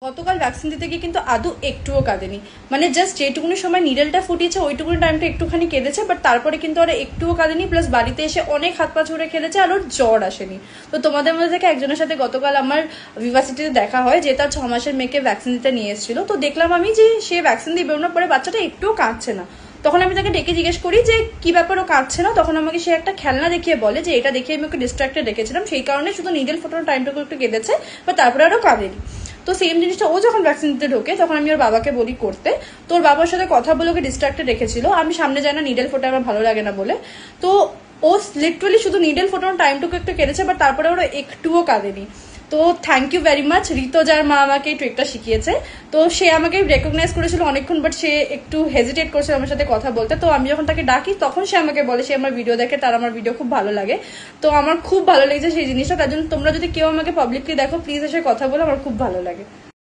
গতকাল ভ্যাকসিন দিতে গিয়ে কিন্তু আদৌ একটুও কাঁদেনি, মানে জাস্ট যেটুকুনি সময় নিডেলটা ফুটিয়েছে ওইটুকুনি টাইমটা একটুখানি কেঁদেছে, বাট তারপরে কিন্তু ওরা একটুও কাঁদেনি। প্লাস বাড়িতে এসে অনেক হাত পা ছুঁড়ে খেলেছে, আর ওর জ্বর আসেনি। তো তোমাদের মধ্যে থেকে একজনের সাথে গতকাল আমার ভিভাসিটিতে দেখা হয়, যে তার 6 মাসের মেয়েকে ভ্যাকসিন দিতে নিয়ে এসেছিল। তো দেখলাম আমি যে সে ভ্যাকসিন দিয়ে বেরোনোর পরে বাচ্চাটা একটুও কাঁদছে না। তখন আমি তাকে ডেকে জিজ্ঞেস করি যে কি ব্যাপার, ও কাঁদছে না। তখন আমাকে সে একটা খেলনা দেখিয়ে বলে যে এটা দেখিয়ে আমি ওকে ডিস্ট্রাক্টেড রেখেছিলাম, সেই কারণে শুধু নিডেল ফোটানোর টাইমটুকু একটু কেঁদেছে, বা তারপরে আরও কাঁদেনি। তো সেম জিনিসটা ও যখন ভ্যাকসিন দিতে ঢোকে তখন আমি ওর বাবাকে বলি করতে, তো ওর বাবার সাথে কথা বলে ওকে ডিস্ট্রাক্টেড রেখেছিল। আমি সামনে যাই না, নিডেল ফোটা আমার ভালো লাগে না বলে। তো ও লিটারালি শুধু নিডেল ফোটানোর টাইমটুকু একটু কেঁদেছে, বাট তারপরে ওরা একটুও কাঁদেনি। তো থ্যাংক ইউ ভেরি মাচ রিতো, যার মা আমাকে এই ট্রিকটা শিখিয়েছে। তো সে আমাকে রেকগনাইজ করেছিল অনেকক্ষণ, বাট সে একটু হেজিটেট করেছিল আমার সাথে কথা বলতে। তো আমি যখন তাকে ডাকি তখন সে আমাকে বলে সে আমার ভিডিও দেখে, তার আমার ভিডিও খুব ভালো লাগে। তো আমার খুব ভালো লেগেছে সেই জিনিসটা। তার জন্য তোমরা যদি কেউ আমাকে পাবলিকলি দেখো প্লিজ এসে কথা বলো, আমার খুব ভালো লাগে।